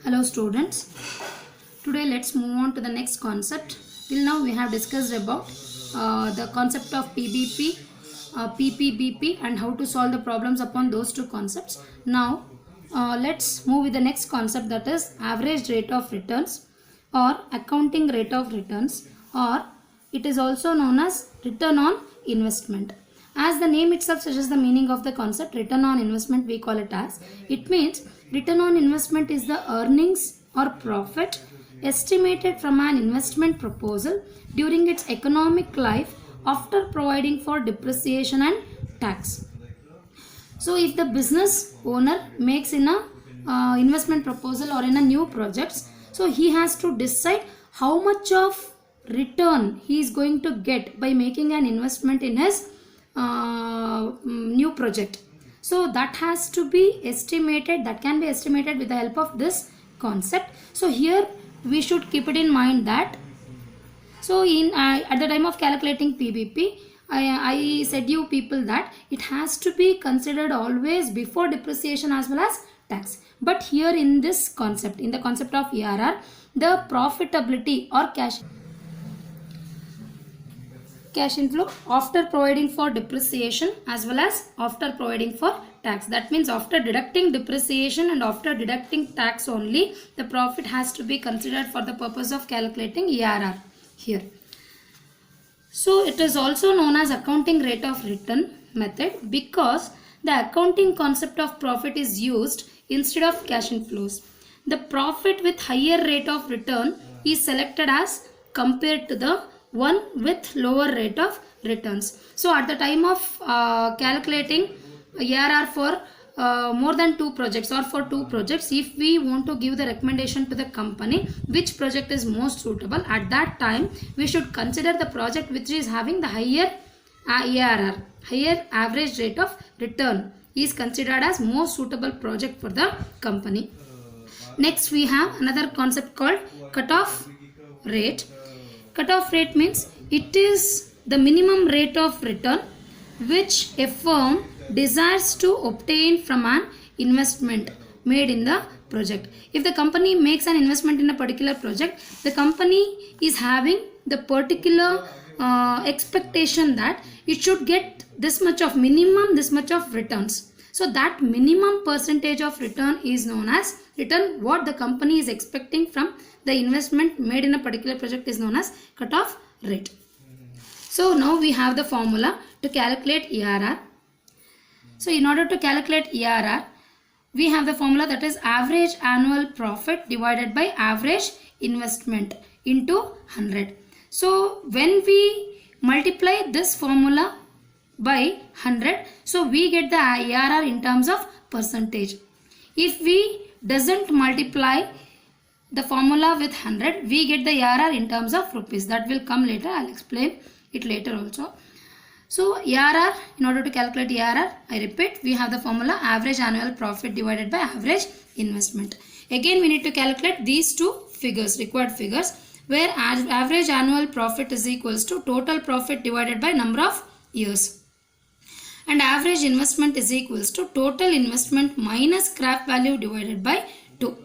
Hello students, today let's move on to the next concept. Till now we have discussed about the concept of PBP, PPBP and how to solve the problems upon those two concepts. Now let's move with the next concept, that is average rate of returns or accounting rate of returns, or it is also known as return on investment. As the name itself suggests the meaning of the concept, return on investment we call it as. It means return on investment is the earnings or profit estimated from an investment proposal during its economic life after providing for depreciation and tax. So if the business owner makes in a investment proposal or in a new projects, so he has to decide how much of return he is going to get by making an investment in his new project. So that has to be estimated, that can be estimated with the help of this concept. So here we should keep it in mind that, so in at the time of calculating PBP, I said you people that it has to be considered always before depreciation as well as tax. But here in this concept, in the concept of ARR, the profitability or cash inflow after providing for depreciation as well as after providing for tax. That means after deducting depreciation and after deducting tax only, the profit has to be considered for the purpose of calculating ARR here. So it is also known as accounting rate of return method because the accounting concept of profit is used instead of cash inflows. The profit with higher rate of return is selected as compared to the one with lower rate of returns. So at the time of calculating ARR for more than two projects or for two projects, if we want to give the recommendation to the company which project is most suitable, at that time we should consider the project which is having the higher ARR, higher average rate of return is considered as most suitable project for the company. Next we have another concept called cutoff rate. Cutoff rate means it is the minimum rate of return which a firm desires to obtain from an investment made in the project. If the company makes an investment in a particular project, the company is having the particular expectation that it should get this much of minimum, this much of returns. So that minimum percentage of return is known as return what the company is expecting from the investment made in a particular project is known as cutoff rate. So now we have the formula to calculate ARR. So in order to calculate ARR, we have the formula, that is average annual profit divided by average investment into 100. So when we multiply this formula by 100, so we get the ARR in terms of percentage. If we doesn't multiply the formula with 100, we get the ARR in terms of rupees. That will come later. I'll explain it later also. So ARR, in order to calculate ARR, I repeat, we have the formula average annual profit divided by average investment. Again we need to calculate these two figures, required figures, where average annual profit is equals to total profit divided by number of years, and average investment is equals to total investment minus scrap value divided by 2.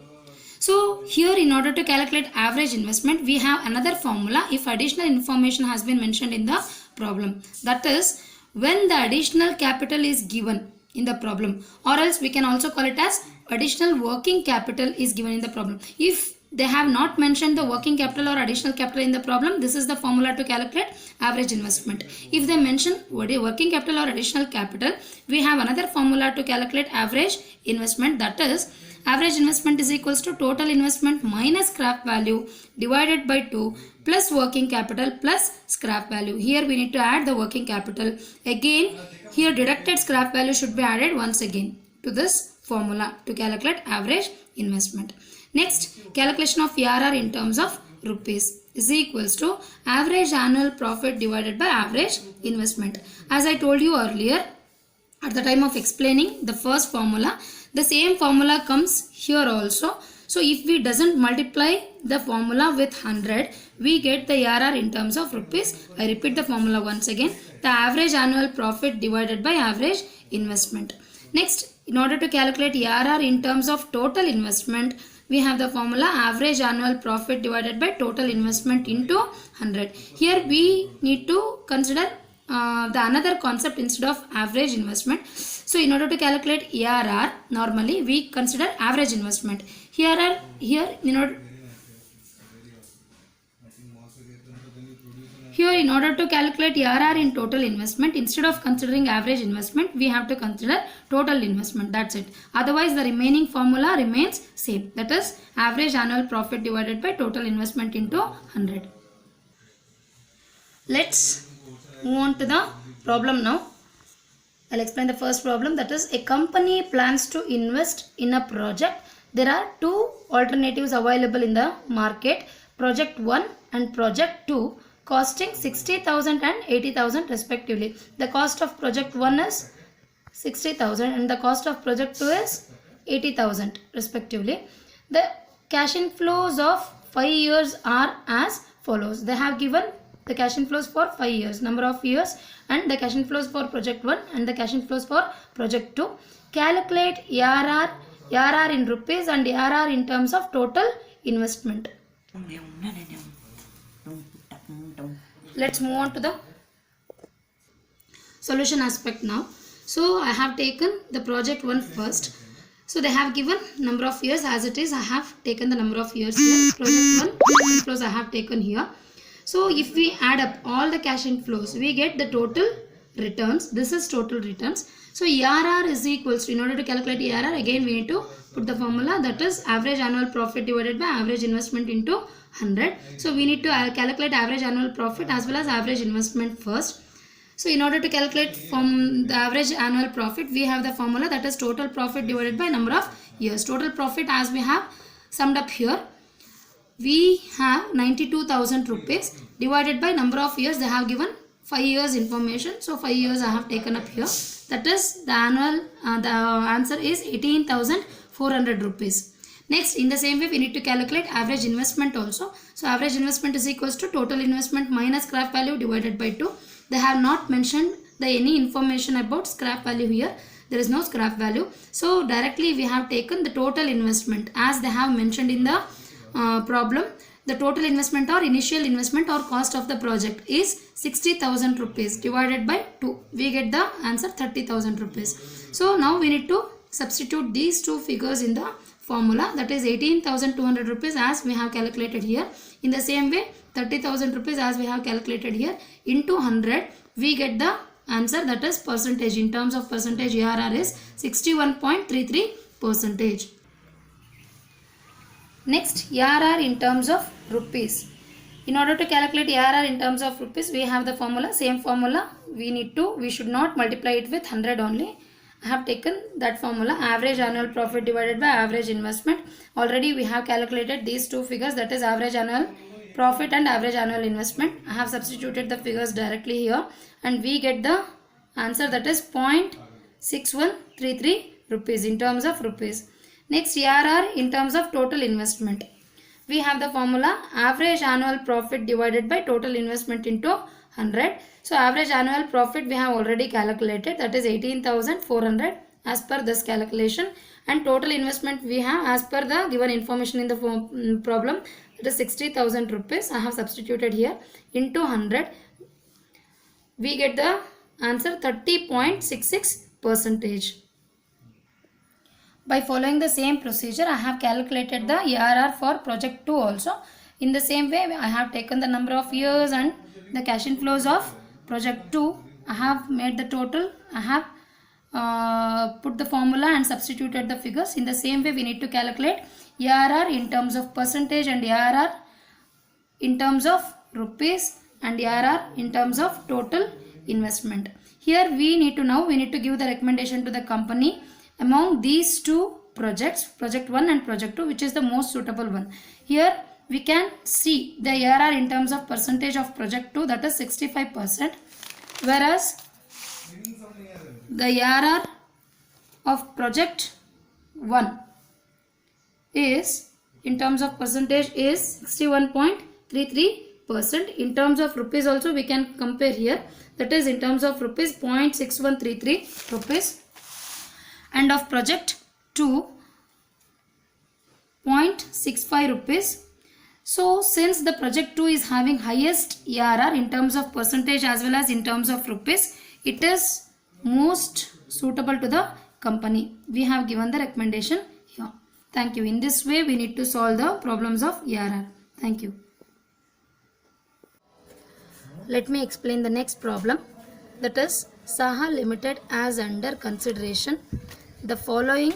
So here in order to calculate average investment, we have another formula if additional information has been mentioned in the problem. That is when the additional capital is given in the problem, or else we can also call it as additional working capital is given in the problem. If they have not mentioned the working capital or additional capital in the problem, this is the formula to calculate average investment. If they mention working capital or additional capital, we have another formula to calculate average investment, that is average investment is equals to total investment minus scrap value divided by 2 plus working capital plus scrap value. Here we need to add the working capital. Again here deducted scrap value should be added once again to this formula to calculate average investment. Next, calculation of ARR in terms of rupees is equals to average annual profit divided by average investment. As I told you earlier at the time of explaining the first formula, the same formula comes here also. So if we doesn't multiply the formula with 100, we get the ARR in terms of rupees. I repeat the formula once again, the average annual profit divided by average investment. Next, in order to calculate ARR in terms of total investment, we have the formula average annual profit divided by total investment into 100. Here we need to consider the another concept instead of average investment. So in order to calculate ARR, normally we consider average investment. Here in order to calculate ARR in total investment, instead of considering average investment, we have to consider total investment. That's it. Otherwise, the remaining formula remains same. That is average annual profit divided by total investment into 100. Let's move on to the problem now. I'll explain the first problem. That is, a company plans to invest in a project. There are two alternatives available in the market, project 1 and project 2, costing 60,000 and 80,000 respectively. The cost of project 1 is 60,000 and the cost of project 2 is 80,000 respectively. The cash inflows of 5 years are as follows. They have given the cash inflows for 5 years, number of years, and the cash inflows for project 1 and the cash inflows for project 2. Calculate ARR in rupees and ARR in terms of total investment. Let's move on to the solution aspect now. So I have taken the project 1 first. So they have given number of years as it is. I have taken the number of years here. Project 1 inflows I have taken here. So if we add up all the cash inflows, we get the total returns. This is total returns. So ARR is equals to, in order to calculate ARR, again we need to put the formula, that is average annual profit divided by average investment into 100. So we need to calculate average annual profit as well as average investment first. So in order to calculate from the average annual profit, we have the formula, that is total profit divided by number of years. Total profit, as we have summed up here, we have 92,000 rupees divided by number of years. They have given 5 years information. So 5 years I have taken up here. That is the annual, the answer is 18,400 rupees. Next, in the same way, we need to calculate average investment also. So average investment is equals to total investment minus scrap value divided by 2. They have not mentioned any information about scrap value here. There is no scrap value. So directly we have taken the total investment as they have mentioned in the problem. The total investment or initial investment or cost of the project is 60,000 rupees divided by 2. We get the answer 30,000 rupees. So now we need to substitute these two figures in the formula, that is 18,200 rupees as we have calculated here. In the same way, 30,000 rupees as we have calculated here into 100, we get the answer, that is percentage. In terms of percentage, ARR is 61.33 percentage. Next, ARR in terms of rupees. In order to calculate ARR in terms of rupees, we have the formula, same formula. We should not multiply it with 100 only. I have taken that formula, average annual profit divided by average investment. Already we have calculated these two figures, that is average annual profit and average annual investment. I have substituted the figures directly here and we get the answer, that is 0.6133 rupees in terms of rupees. Next, ARR in terms of total investment. We have the formula, average annual profit divided by total investment into 100. So average annual profit we have already calculated, that is 18,400 as per this calculation, and total investment we have as per the given information in the problem, that is 60,000 rupees. I have substituted here into 100. We get the answer 30.66 percentage. By following the same procedure, I have calculated the ARR for project 2 also. In the same way, I have taken the number of years and the cash inflows of project 2. I have made the total. I have put the formula and substituted the figures. In the same way, we need to calculate ARR in terms of percentage and ARR in terms of rupees and ARR in terms of total investment. Here we need to give the recommendation to the company among these two projects, project 1 and project 2, which is the most suitable one. Here we can see the ARR in terms of percentage of project 2, that is 65%, whereas the ARR of project 1 is in terms of percentage is 61.33%. In terms of rupees also we can compare here, that is in terms of rupees 0.6133 rupees, and of project 2 0.65 rupees. So since the project 2 is having highest ARR in terms of percentage as well as in terms of rupees, it is most suitable to the company. We have given the recommendation here. Thank you. In this way we need to solve the problems of ARR. Thank you. Let me explain the next problem, that is Saha Limited as under consideration the following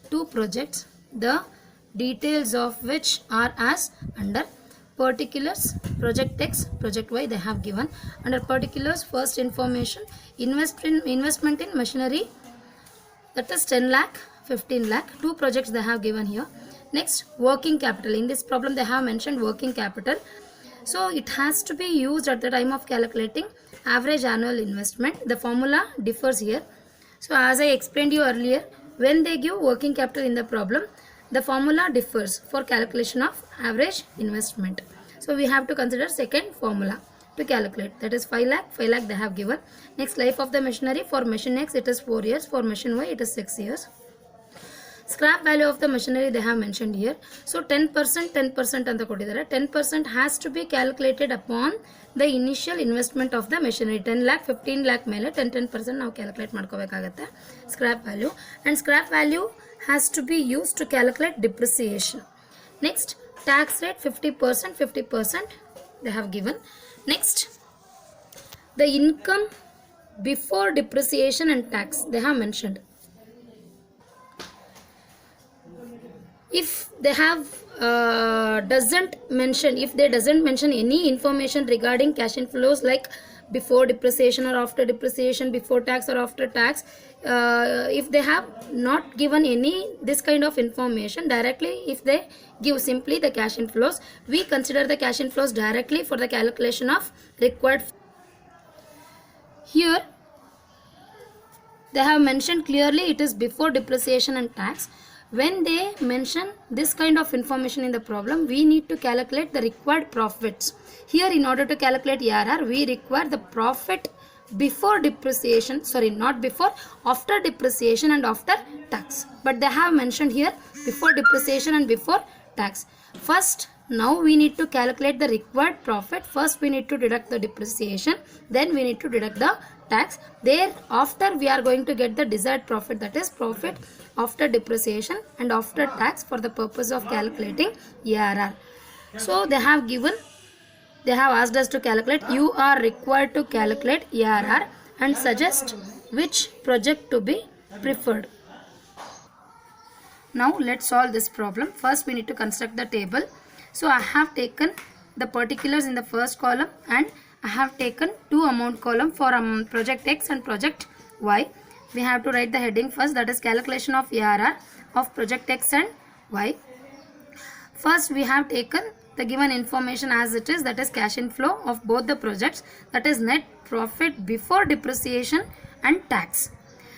two projects, the details of which are as under particulars. Project X, project Y they have given. Under particulars, first information, investment in machinery, that is 10 lakh, 15 lakh. Two projects they have given here. Next, working capital. In this problem they have mentioned working capital. So it has to be used at the time of calculating average annual investment. The formula differs here. So as I explained you earlier, when they give working capital in the problem, the formula differs for calculation of average investment. So we have to consider second formula to calculate, that is 5 lakh they have given. Next, life of the machinery, for machine X it is 4 years, for machine Y it is 6 years. Scrap value of the machinery they have mentioned here. So 10% anta kodidare. 10% has to be calculated upon the initial investment of the machinery. 10 lakh 15 lakh mele 10% ನಾವು calculate ಮಾಡ್ಕೋಬೇಕಾಗುತ್ತೆ scrap value, and scrap value has to be used to calculate depreciation. Next, tax rate 50% they have given. Next, the income before depreciation and tax they have mentioned. If they have doesn't mention any information regarding cash inflows like before depreciation or after depreciation, before tax or after tax, if they have not given any this kind of information directly, if they give simply the cash inflows, we consider the cash inflows directly for the calculation of required. Here they have mentioned clearly it is before depreciation and tax. When they mention this kind of information in the problem, we need to calculate the required profits. Here, in order to calculate ARR, we require the profit before depreciation, sorry, not before, after depreciation and after tax. But they have mentioned here before depreciation and before tax. First, now we need to calculate the required profit. First, we need to deduct the depreciation. Then we need to deduct the tax. Thereafter, we are going to get the desired profit, that is profit after depreciation and after tax for the purpose of calculating ARR. So they have asked us to calculate. You are required to calculate ARR and suggest which project to be preferred. Now let's solve this problem. First we need to construct the table. So I have taken the particulars in the first column and I have taken two amount column for project X and project Y. We have to write the heading first, that is calculation of ARR of project X and Y. First we have taken the given information as it is, that is cash inflow of both the projects, that is net profit before depreciation and tax.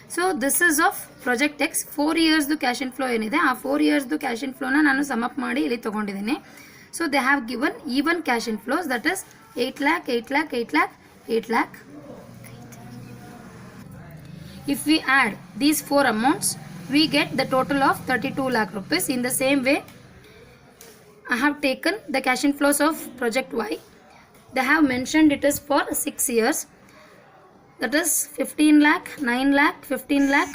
So this is of project X. 4 years the cash inflow enide, aa 4 years the cash inflow na nanu sum up ಮಾಡಿ ಇಲ್ಲಿ ತಗೊಂಡಿದ್ದೀನಿ. So they have given even cash inflows, that is 8 lakh, 8 lakh, 8 lakh, 8 lakh. If we add these four amounts, we get the total of 32 lakh rupees. In the same way, I have taken the cash inflows of project Y. They have mentioned it is for 6 years. That is 15 lakh, 9 lakh, 15 lakh,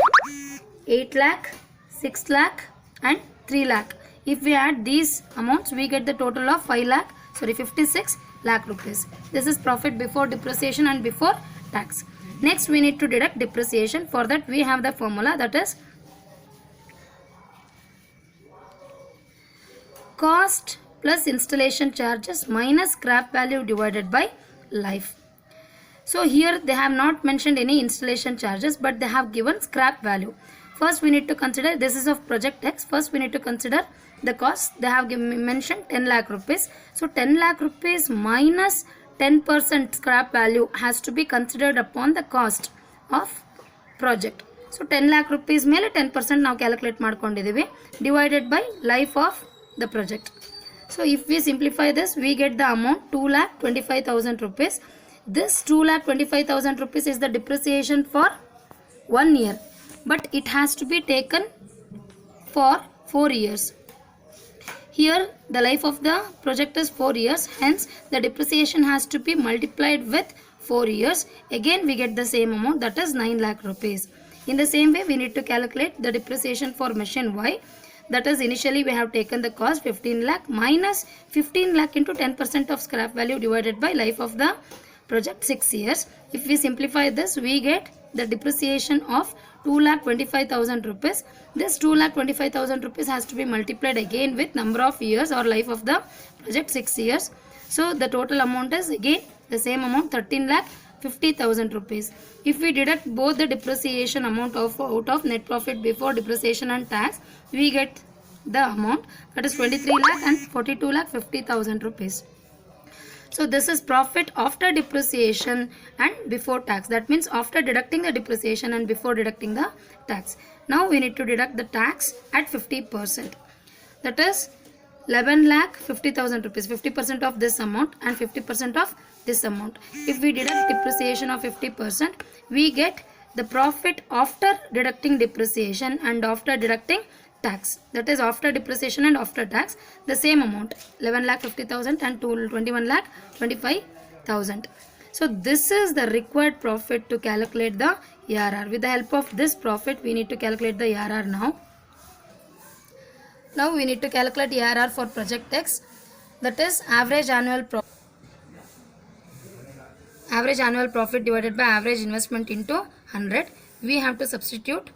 8 lakh, 6 lakh and 3 lakh. If we add these amounts, we get the total of 56 lakh rupees. This is profit before depreciation and before tax. Next, we need to deduct depreciation. For that, we have the formula, that is cost plus installation charges minus scrap value divided by life. So here they have not mentioned any installation charges, but they have given scrap value. First, we need to consider, this is of project X. First, we need to consider the cost. They have mentioned 10 lakh rupees. So 10 lakh rupees minus 10% scrap value has to be considered upon the cost of project. So 10 lakh rupees ಮೇಲೆ 10% ನಾವು calculate ಮಾಡ್ಕೊಂಡಿದ್ದೀವಿ divided by life of the project. So if we simplify this, we get the amount 2,25,000 rupees. This 2,25,000 rupees is the depreciation for 1 year, but it has to be taken for 4 years. Here the life of the project is 4 years, hence the depreciation has to be multiplied with 4 years. Again we get the same amount, that is 9 lakh rupees. In the same way we need to calculate the depreciation for machine Y. That is, initially we have taken the cost 15 lakh minus 15 lakh into 10% of scrap value divided by life of the project 6 years. If we simplify this, we get the depreciation of 2,25,000 rupees. This 2,25,000 rupees has to be multiplied again with number of years or life of the project 6 years. So the total amount is again the same amount, 13,50,000 rupees. If we deduct both the depreciation amount out of net profit before depreciation and tax, we get the amount, that is 23 lakh and 42 lakh 50,000 rupees. So this is profit after depreciation and before tax. That means after deducting the depreciation and before deducting the tax. Now we need to deduct the tax at 50%. That is 11 lakh 50,000 rupees. 50% of this amount and 50% of this amount. If we deduct depreciation of 50%, we get the profit after deducting depreciation and after deducting tax. That is, after depreciation and after tax, the same amount, 11 lakh 50,000 and 21 lakh 25,000. So this is the required profit to calculate the ARR. With the help of this profit, we need to calculate the ARR now. Now we need to calculate ARR for project X, that is average annual profit divided by average investment into 100. We have to substitute.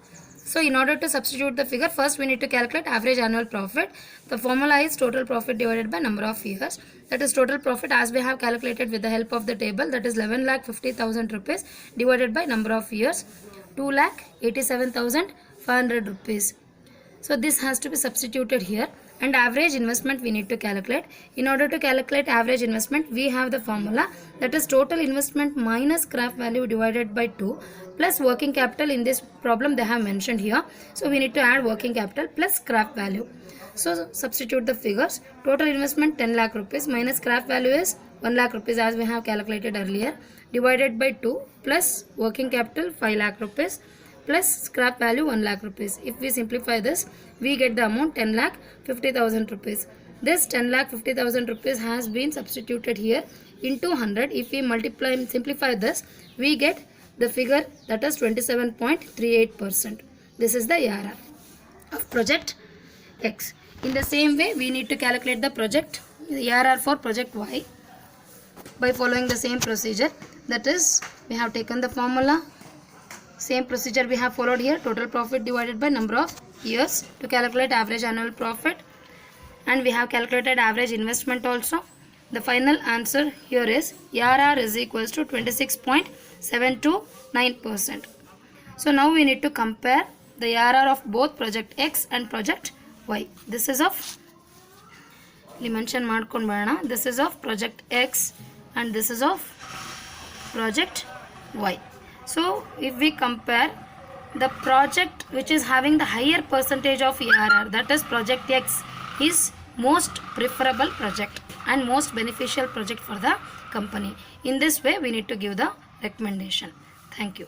So in order to substitute the figure, first we need to calculate average annual profit. The formula is total profit divided by number of years. That is total profit as we have calculated with the help of the table, that is 11 lakh 50,000 rupees divided by number of years, 2 lakh 87,500 rupees. So this has to be substituted here, and average investment we need to calculate. In order to calculate average investment, we have the formula, that is total investment minus scrap value divided by 2 plus working capital. In this problem they have mentioned here, so we need to add working capital plus scrap value. So substitute the figures. Total investment 10 lakh rupees minus scrap value is 1 lakh rupees as we have calculated earlier, divided by 2 plus working capital 5 lakh rupees plus scrap value 1 lakh rupees. If we simplify this, we get the amount 10 lakh 50,000 rupees. This 10 lakh 50,000 rupees has been substituted here into 100. If we multiply and simplify this, we get the figure, that is 27.38%. This is the ARR of project X. In the same way, we need to calculate the ARR for project Y by following the same procedure. That is, we have taken the formula, same procedure we have followed here, total profit divided by number of years to calculate average annual profit, and we have calculated average investment also. The final answer here is ARR is equals to 26.729%. So now we need to compare the ARR of both project X and project Y. This is of this is of project X and this is of project Y. So if we compare, the project which is having the higher percentage of ARR, that is project X, is most preferable project and most beneficial project for the company. In this way, we need to give the recommendation. Thank you.